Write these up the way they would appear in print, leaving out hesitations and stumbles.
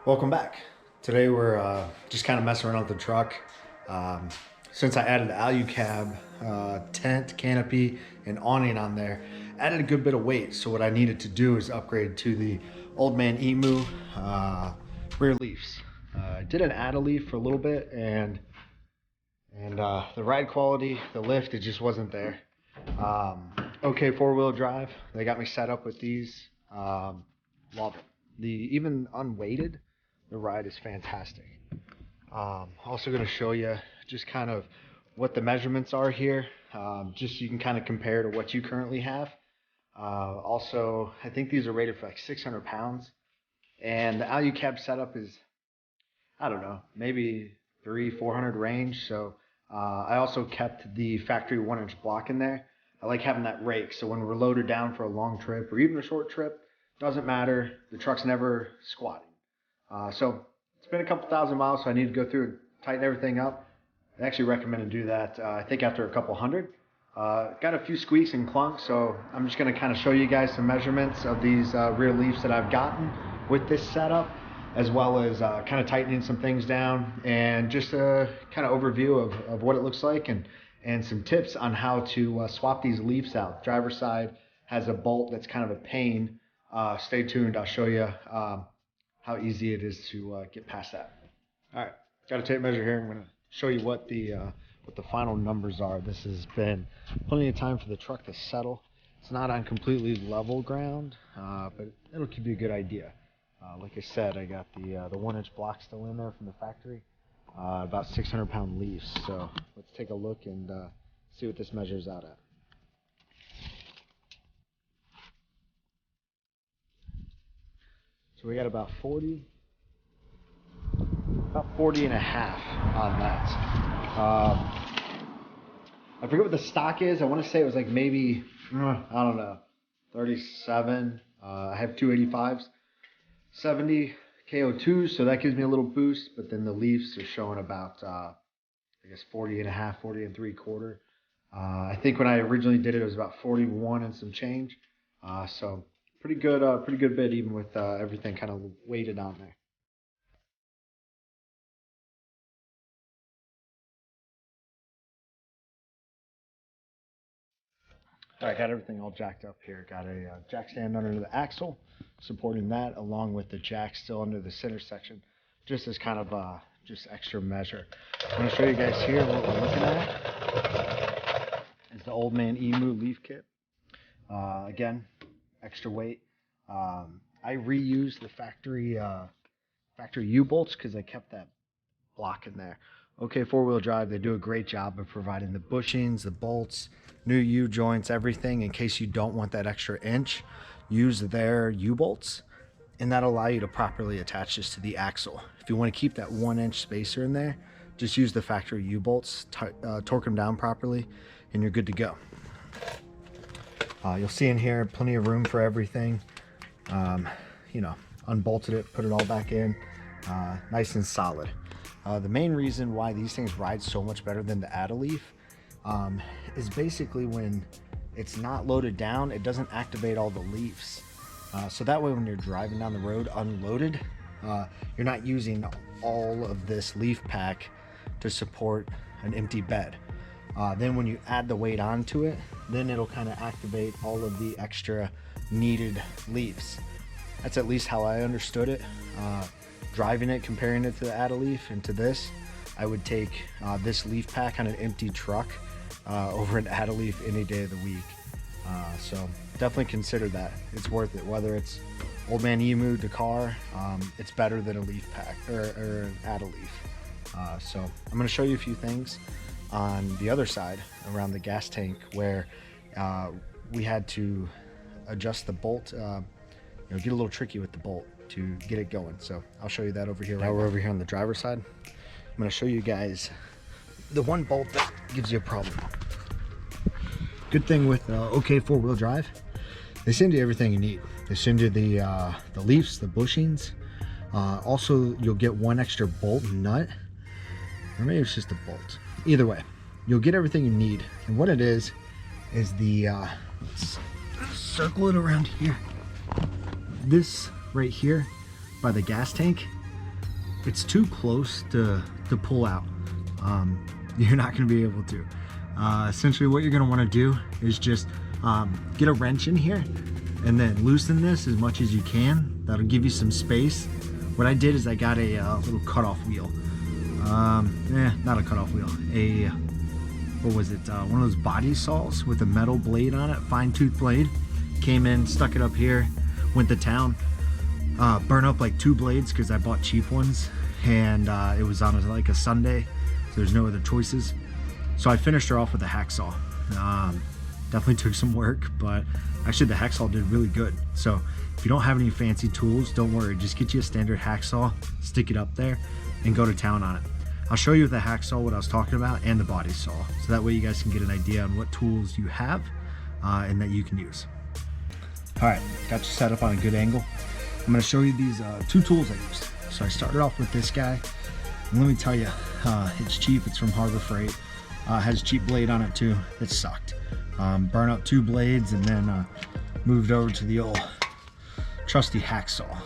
Welcome back. Today we're just kind of messing around with the truck. Since I added the alu-cab, tent, canopy, and awning on there, added a good bit of weight. So what I needed to do is upgrade to the Old Man Emu rear leafs. I did an add a leaf for a little bit, and the ride quality, the lift, it just wasn't there. Okay, four-wheel drive. They got me set up with these. Love it. Even unweighted, the ride is fantastic. Also going to show you just kind of what the measurements are here, just so you can kind of compare to what you currently have. Also, I think these are rated for like 600 pounds, and the alu-cab setup is, I don't know, maybe 400 range. So I also kept the factory 1-inch block in there. I like having that rake, so when we're loaded down for a long trip or even a short trip, doesn't matter. The truck's never squatting. So it's been a couple thousand miles, so I need to go through and tighten everything up. I actually recommend to do that, I think after a couple hundred. Got a few squeaks and clunks, so I'm just going to kind of show you guys some measurements of these rear leafs that I've gotten with this setup, as well as kind of tightening some things down, and just a kind of overview of what it looks like, and some tips on how to swap these leafs out. Driver's side has a bolt that's kind of a pain. Stay tuned, I'll show you how easy it is to get past that. All right, got a tape measure here. I'm going to show you what the final numbers are. This has been plenty of time for the truck to settle. It's not on completely level ground, but it'll give you a good idea. Like I said, I got the 1-inch block still in there from the factory, about 600-pound leaves. So let's take a look and see what this measures out at. So we got about 40 and a half on that. I forget what the stock is. I want to say it was like maybe, I don't know, 37. I have 285s, 70 KO2, so that gives me a little boost. But then the leafs are showing about, I guess 40 and a half, 40 and 3/4. I think when I originally did it, it was about 41 and some change. So pretty good bit, even with everything kind of weighted on there. All right, got everything all jacked up here. Got a jack stand under the axle, supporting that, along with the jack still under the center section, just as kind of just extra measure. I'm going to show you guys here what we're looking at. Is the Old Man Emu leaf kit. Again, extra weight. I reused the factory U-bolts because I kept that block in there. Okay, four-wheel drive, they do a great job of providing the bushings, the bolts, new U-joints, everything. In case you don't want that extra inch, use their U-bolts, and that'll allow you to properly attach this to the axle. If you want to keep that 1-inch spacer in there, just use the factory U-bolts, torque them down properly, and you're good to go. You'll see in here plenty of room for everything. Unbolted it, put it all back in, nice and solid. The main reason why these things ride so much better than the add-a-leaf is basically when it's not loaded down, it doesn't activate all the leaves. So that way when you're driving down the road unloaded, you're not using all of this leaf pack to support an empty bed. Then when you add the weight onto it, then it'll kind of activate all of the extra needed leaves. That's at least how I understood it. Driving it, comparing it to the add-a-leaf and to this, I would take this leaf pack on an empty truck over an add-a-leaf any day of the week. So definitely consider that. It's worth it. Whether it's Old Man Emu, Dakar, it's better than a leaf pack or an add-a-leaf. So I'm going to show you a few things on the other side around the gas tank where we had to adjust the bolt, get a little tricky with the bolt to get it going. So I'll show you that over here. Now we're over here on the driver's side. I'm going to show you guys the one bolt that gives you a problem. Good thing with OK four-wheel drive, they send you everything you need. They send you the leaves, the bushings. Also, you'll get one extra bolt and nut, or maybe it's just a bolt. Either way, you'll get everything you need. And what it is the let's circle it around here. This right here by the gas tank it's too close to pull out. You're not going to be able to. Essentially what you're going to want to do is just get a wrench in here and then loosen this as much as you can. That'll give you some space. What I did is I got a little cutoff wheel. Not a cutoff wheel. What was it? One of those body saws with a metal blade on it, fine tooth blade. Came in, stuck it up here, went to town. Burn up like 2 blades because I bought cheap ones, and it was on like a Sunday, so there's no other choices. So I finished her off with a hacksaw. Definitely took some work, but actually the hacksaw did really good. So if you don't have any fancy tools, don't worry, just get you a standard hacksaw, stick it up there, and go to town on it. I'll show you with the hacksaw what I was talking about and the body saw, so that way you guys can get an idea on what tools you have and that you can use. All right, got you set up on a good angle. I'm gonna show you these 2 tools I used. So I started off with this guy, and let me tell you, it's cheap, it's from Harbor Freight. Has a cheap blade on it too. It sucked. Burn up 2 blades and then moved over to the old trusty hacksaw.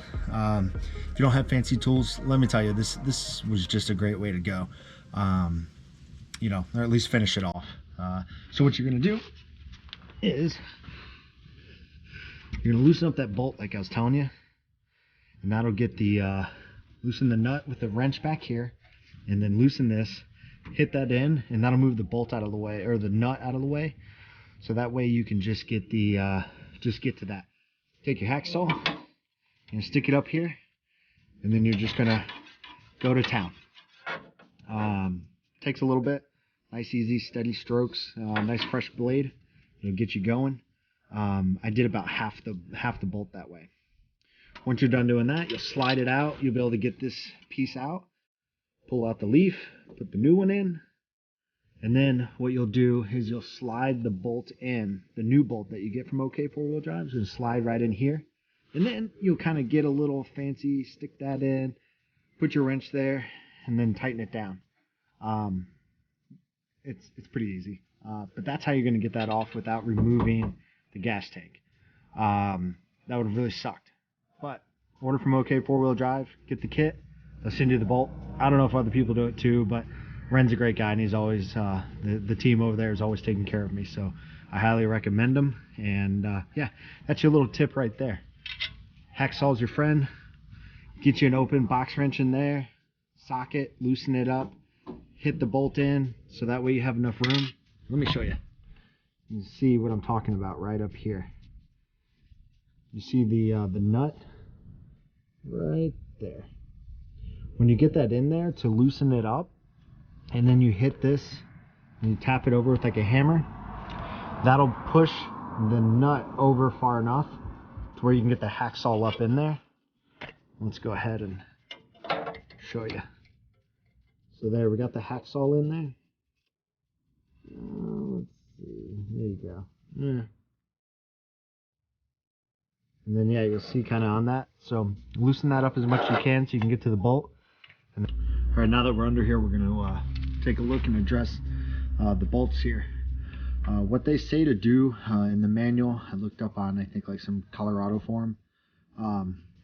If you don't have fancy tools, let me tell you, this was just a great way to go. You know, or at least finish it off. So what you're gonna do is you're gonna loosen up that bolt like I was telling you, and that'll get the loosen the nut with the wrench back here, and then loosen this, hit that in, and that'll move the bolt out of the way, or the nut out of the way, so that way you can just get the just get to that. Take your hacksaw and stick it up here, and then you're just gonna go to town. Takes a little bit. Nice, easy, steady strokes. Nice fresh blade. It'll get you going. I did about half the bolt that way. Once you're done doing that, you'll slide it out. You'll be able to get this piece out, pull out the leaf, put the new one in, and then what you'll do is you'll slide the bolt in, the new bolt that you get from OK 4-wheel drives, and slide right in here. And then you'll kind of get a little fancy, stick that in, put your wrench there, and then tighten it down. It's pretty easy. But that's how you're going to get that off without removing the gas tank. That would have really sucked. But order from OK 4-wheel drive, get the kit, they'll send you the bolt. I don't know if other people do it too, but Ren's a great guy, and he's always, the team over there is always taking care of me, so I highly recommend him. And yeah, that's your little tip right there. Hacksaw's your friend. Get you an open box wrench in there, socket, loosen it up, hit the bolt in, so that way you have enough room. Let me show you. You can see what I'm talking about right up here. You see the nut right there. When you get that in there, to loosen it up, and then you hit this and you tap it over with like a hammer, that'll push the nut over far enough to where you can get the hacksaw up in there. Let's go ahead and show you. So there, we got the hacksaw in there. Let's see, there you go. Yeah. And then yeah, you'll see kind of on that. So loosen that up as much as you can so you can get to the bolt. And all right, now that we're under here, we're going to take a look and address the bolts here. What they say to do in the manual, I looked up on, I think, like some Colorado forum.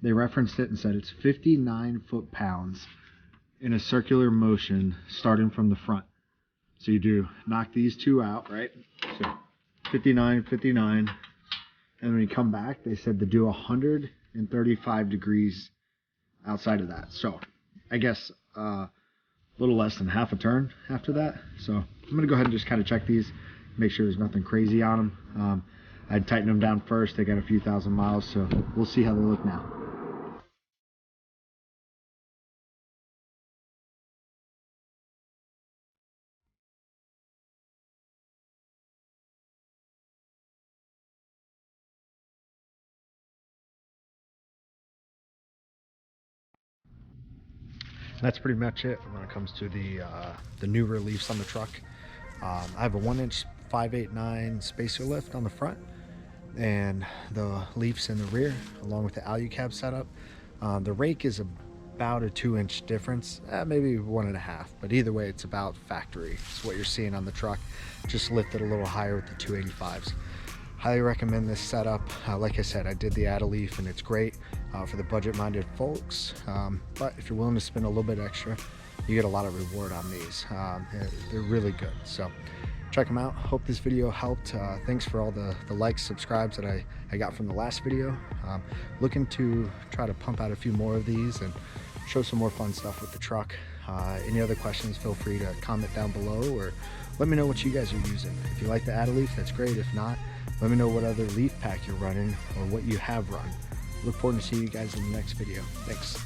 They referenced it and said it's 59 foot-pounds in a circular motion starting from the front. So you do knock these two out, right? So 59, 59. And when you come back, they said to do 135 degrees outside of that. So I guess a little less than half a turn after that. So I'm going to go ahead and just kind of check these, make sure there's nothing crazy on them. I'd tighten them down first. They got a few thousand miles, so we'll see how they look now. That's pretty much it when it comes to the new reliefs on the truck. I have a 1-inch 589 spacer lift on the front, and the leafs in the rear, along with the alu cab setup. The rake is about a 2-inch difference, maybe 1.5, but either way, it's about factory. It's what you're seeing on the truck, just lifted a little higher with the 285s. Highly recommend this setup. Like I said, I did the add-a-leaf and it's great. for the budget-minded folks. But if you're willing to spend a little bit extra, you get a lot of reward on these. They're really good. So check them out. Hope this video helped. Thanks for all the likes, subscribes that I got from the last video. Looking to try to pump out a few more of these and show some more fun stuff with the truck. Any other questions, feel free to comment down below, or let me know what you guys are using. If you like the add-a-leaf, that's great. If not, let me know what other leaf pack you're running or what you have run. Look forward to seeing you guys in the next video. Thanks.